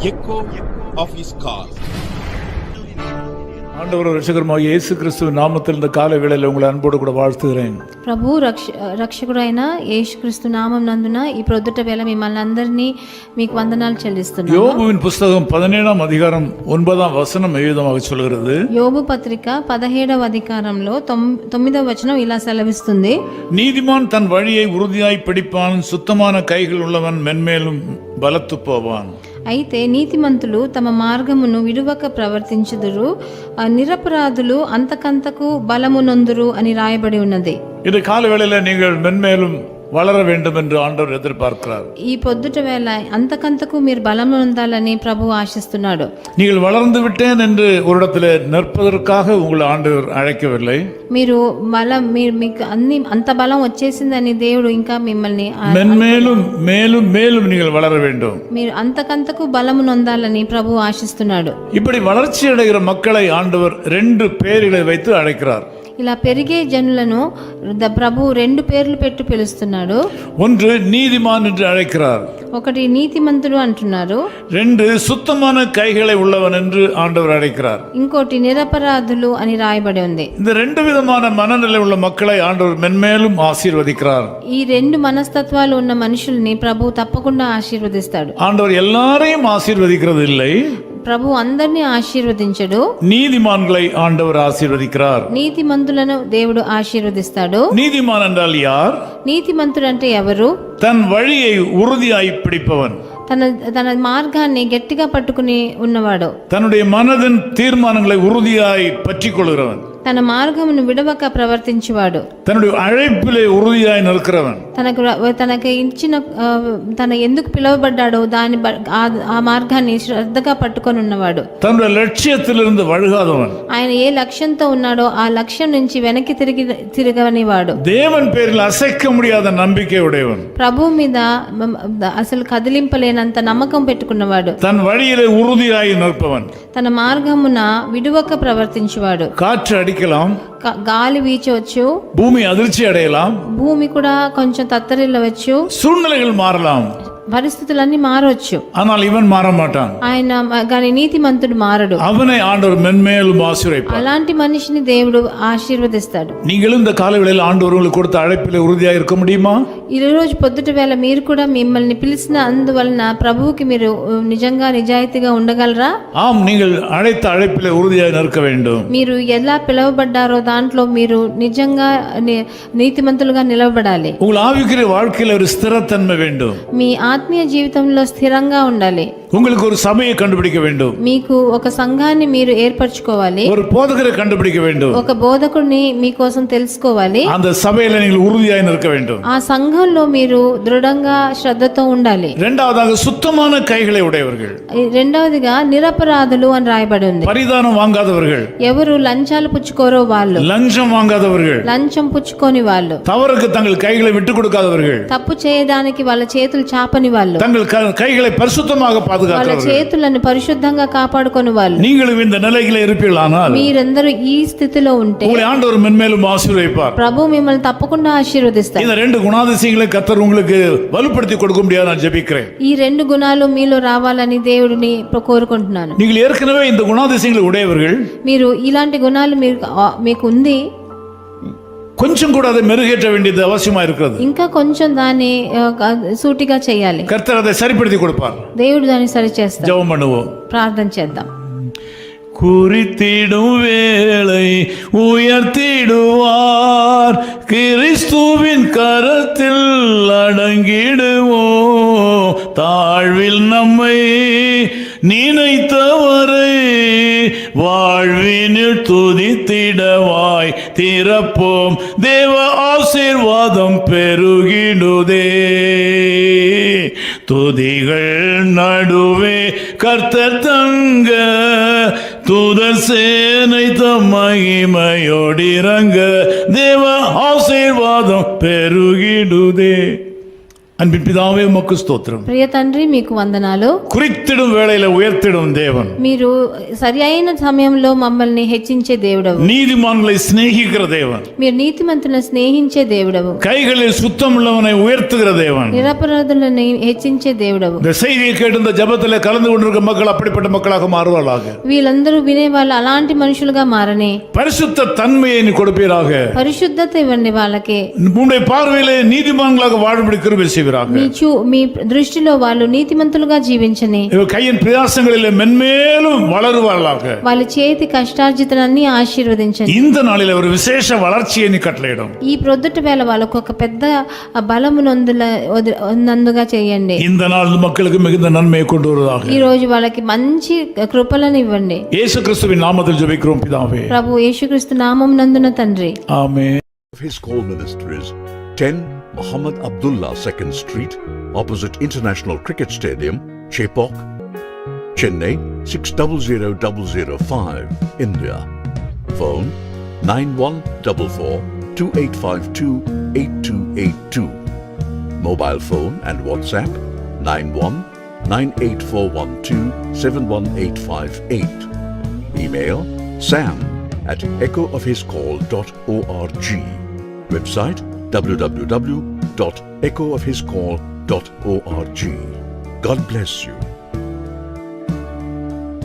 echo of his call. ஆண்டவர் ரட்சகருமாகிய இயேசு கிறிஸ்துவ நாமத்தில் இந்த காலை வேளையில் உங்களை அன்போடு கூட வாழ்த்துகிறேன். ప్రభు రక్షకుడైన యేసుక్రీస్తు నామం నందున ఈ ప్రొద్దుట వేళ మిమ్మల్ని అందరినీ మీకు వందనాలు చెల్లిస్తున్నాను. யோபுவின் புத்தகம் 17ஆம் அதிகாரம் 9ஆம் வசனம் விதமாக சொல்கிறது. యోబు పత్రిక 17వ అధికారంలో 9వ వచనం ఇలా సెలవిస్తుంది. நீதிமான் தன் வழியை உறுதியாய் பிடிப்பான், சுத்தமான கைகள் உள்ளவன் மென்மேலும் பலத்து போவான். అయితే నీతిమంతులు తమ మార్గమును విడువక ప్రవర్తించుదురు, నిరపరాధులు అంతకంతకు బలమునొందురు అని రాయబడి ఉన్నది. இந்த கால வேளையில் நீங்கள் மென்மேலும் வளர வேண்டும் என்று ஆண்டவர் எதிர்பார்க்கிறார். ఈ పొద్దుట వేళ అంతకంతకు మీరు బలం పొందాలని ప్రభు ఆశిస్తున్నాడు. நீங்கள் வளர்ந்து விட்டேன் என்று ஒரு இடத்துல நிற்பதற்காக உங்களை ஆண்டவர் அழைக்கவில்லை. మీరు మీకు అన్ని అంత బలం వచ్చేసిందని దేవుడు ఇంకా మిమ్మల్ని மென்மேலும் மேலும் மேலும் நீங்கள் வளர வேண்டும். మీరు అంతకంతకు బలము నొందాలని ప్రభు ఆశిస్తున్నాడు. இப்படி வளர்ச்சி அடைகிற மக்களை ஆண்டவர் 2 பேர்களை வைத்து அழைக்கிறார். ఇలా పెరిగే జనులను ప్రభు 2 పేర్లు పెట్టి పిలుస్తున్నాడు. ஒன்று நீதிமான் என்று அழைக்கிறார். ఒకటి నీతిమంతుడు అంటున్నారు. 2 சுத்தமான கைகளை உள்ளவன் என்று ஆண்டவர் அழைக்கிறார். ఇంకోటి నిరపరాధులు అని రాయబడి ఉంది. இந்த 2 விதமான மனநிலை உள்ள மக்களை ஆண்டவர் மென்மேலும் ஆசீர்வதிக்கிறார். ఈ 2 మనస్తత్వాలు ఉన్న మనుషుల్ని ప్రభు తప్పకుండా ఆశీర్వదిస్తాడు. ஆண்டவர் எல்லாரையும் ஆசீர்வதிக்கிறது இல்லை. ప్రభు అందరినీ ఆశీర్వదించడు. நீதிமான்களை ஆண்டவர் ஆசீர்வதிக்கிறார். నీతిమంతులను దేవుడు ఆశీర్వదిస్తాడు. நீதிமான் என்றால் யார்? నీతిమంతుడు అంటే ఎవరు? தன் வழியை உறுதியாய் பிடிப்பவன், తన మార్గాన్ని గట్టిగా పట్టుకుని ఉన్నవాడు, தன்னுடைய மனதின் தீர்மானங்களை உறுதியாய் பற்றிக் கொள்கிறவன், తన మార్గమును విడవక ప్రవర్తించేవాడు, தன்னுடைய அழைப்பிலே உறுதியாய் நிற்கிறவன், తనకు ఇచ్చిన తన ఎందుకు పిలువబడ్డాడో దాని ఆ మార్గాన్ని శ్రద్ధగా పట్టుకొని ఉన్నవాడు, தன்னுடைய லட்சியத்திலிருந்து வழுகாதவன், ఆయన ఏ లక్ష్యంతో ఉన్నాడో ఆ లక్ష్యం నుంచి వెనక్కి తిరగనివాడు, தேவன் பேரில் அசைக்க முடியாத நம்பிக்கை உடையவன், ప్రభు మీద అసలు కదిలింపలేనంత నమ్మకం పెట్టుకున్నవాడు, தன் வழியிலே உறுதியாய் நிற்பவன், తన మార్గమున విడువక ప్రవర్తించేవాడు. காற்று அடிக்கலாம், గాలి వీచవచ్చు, பூமி அதிர்ச்சி அடையலாம், భూమి కూడా కొంచెం తత్తరిల్లవచ్చు, சூழ்நிலைகள் மாறலாம், పరిస్థితులన్నీ మారవచ్చు, ஆனால் இவன் மாற மாட்டான். ఆయన గాని నీతిమంతుడు మారడు. அவனை ஆண்டவர் மென்மேலும் ஆசீர்வதிப்பார். అలాంటి మనిషిని దేవుడు ఆశీర్వదిస్తాడు. நீங்களும் இந்த காலவேளையில் ஆண்டவர் உங்களுக்கு கொடுத்த அழைப்பிலே உறுதியாக இருக்க முடியுமா? ఈ రోజు పొద్దుట వేళ మీరు కూడా మిమ్మల్ని పిలిచిన అందువలన ప్రభువుకి మీరు నిజంగా నిజాయితీగా ఉండగలరా? ஆம், நீங்கள் அழைத்த அழைப்பிலே உறுதியாக நிற்க வேண்டும். మీరు ఎలా పిలువబడ్డారో దాంట్లో మీరు నిజంగా నీతిమంతులుగా నిలవబడాలి. உங்கள் ஆவிக்குரிய வாழ்க்கையில் ஒரு ஸ்திரத்தன்மை வேண்டும். మీ ఆత్మీయ జీవితంలో స్థిరంగా ఉండాలి. உங்களுக்கு ஒரு சபையை கண்டுபிடிக்க வேண்டும். మీకు ఒక సంఘాన్ని మీరు ఏర్పరచుకోవాలి. ஒரு போதகரை கண்டுபிடிக்க வேண்டும். ఒక బోధకుడిని మీకోసం తెలుసుకోవాలి. அந்த சபையில நீங்கள் உறுதியாக நிற்க வேண்டும். ఆ సంఘంలో మీరు దృఢంగా శ్రద్ధతో ఉండాలి. இரண்டாவதாக சுத்தமான கைகளை உடையவர்கள். రెండవదిగా నిరపరాధులు అని రాయబడి ఉంది. பரிதானம் வாங்காதவர்கள். ఎవరు లంచాలు పుచ్చుకోరో వాళ్ళు. லஞ்சம் வாங்காதவர்கள். లంచం పుచ్చుకోని వాళ్ళు. தவறுக்கு தங்கள் கைகளை விட்டு கொடுக்காதவர்கள். తప్పు చేయడానికి వాళ్ళ చేతులు చాపని వాళ్ళు. தங்கள் கைகளை பரிசுத்தமாக వాళ్ళ చేతులను పరిశుద్ధంగా కాపాడుకొని వాళ్ళు. நீங்களும் இந்த நிலையில இருப்பீர்களானால் మీరందరూ ఈ స్థితిలో ఉంటే உங்களை ஆண்டவர் மென்மேலும் ஆசீர்வதிப்பார். ప్రభు మిమ్మల్ని తప్పకుండా ఆశీర్వదిస్తాడు. இந்த 2 குணாதிசயங்களை கர்த்தர் உங்களுக்கு வலுப்படுத்தி கொடுக்க முடியாது நான் ஜெபிக்கிறேன். ఈ 2 గుణాలు మీలో రావాలని దేవుడిని కోరుకుంటున్నాను. நீங்கள் ஏற்கனவே இந்த குணாதிசயங்களை உடையவர்கள். మీరు ఇలాంటి గుణాలు మీకు ఉంది, கொஞ்சம் கூட அதை மெருகேற்ற வேண்டியது அவசியமா இருக்கிறது. ఇంకా కొంచెం దాన్ని సూటిగా చేయాలి. கர்த்தர் அதை சரிப்படுத்தி கொடுப்பார். దేవుడు దాన్ని సరి చేస్తాడు. ஜெபம் பண்ணுவோம், ప్రార్థన చేద్దాం. குறித்திடும் வேளை உயர்த்திடுவார், கிறிஸ்துவின் கரத்தில் அடங்கிடுவோம். தாழ்வில் நம்மை நினைத்தவரை வாழ்வினில் துதித்திடவாய் திறப்போம். தேவ ஆசீர்வாதம் பெருகிடுதே. துதிகள் நடுவே கர்த்தர் தங்க, தூதர் சேனை தம் மகிமையோடிறங்க. தேவ ஆசீர்வாதம் பெருகிடுதே. அன்பின் பிதாவே உமக்கு ஸ்தோத்திரம். ప్రియ తండ్రి మీకు వందనాలు. குறித்திடும் வேளையில உயர்த்திடும் தேவன். మీరు సరి అయిన సమయంలో మమ్మల్ని హెచ్చించే దేవుడవు. நீதிமான்களை சிநேகிக்கிற தேவன். మీరు నీతిమంతులను స్నేహించే దేవుడవు. கைகளில் சுத்தம் உள்ளவனை உயர்த்துகிற தேவன். నిరపరాధులను హెచ్చించే దేవుడవు. இந்த செய்தியை கேட்டு இந்த ஜெபத்தில் கலந்து கொண்டிருக்கிற மக்கள் அப்படிப்பட்ட மக்களாக மாறுவார்களாக. వీళ్ళందరూ వినే వాళ్ళు అలాంటి మనుషులుగా మారనే. பரிசுத்த தன்மையை நீ கொடுப்பீராக. పరిశుద్ధత ఇవ్వండి వాళ్ళకి. உம்முடைய பார்வையிலே நீதிமான்களாக வாழும்படி கிருபை செய்வீராக. మీ దృష్టిలో వాళ్ళు నీతిమంతులుగా జీవించని. கையின் பிரயாசங்களிலே மென்மேலும் வளருவார்களாக. వాళ్ళ చేతి కష్టార్జితనాన్ని ఆశీర్వదించండి. இந்த நாளில் ஒரு விசேஷ வளர்ச்சியை நீ கட்டளையிடும். ఈ ప్రొద్దుట వేళ వాళ్ళకు ఒక పెద్ద బలము నందుగా చేయండి. இந்த நாள் மக்களுக்கு மிகுந்த நன்மையை கொண்டு வருவதாக. ఈ రోజు వాళ్ళకి మంచి కృపలను ఇవ్వండి. యేసు క్రీస్తుவின் நாமத்தில் ஜெபிக்கிறோம் பிதாவே. ప్రభు యేసుక్రీస్తు నామం నందున తండ్రి. ఆమేన్. His call ministries 10 Muhammad Abdullah 2nd Street, opposite International Cricket Stadium, Chepauk, Chennai 600005, India. Phone 914428528282. Mobile phone and WhatsApp 919841271858. Email sam@echoofhiscall.org. Website www.echoofhiscall.org. God bless you.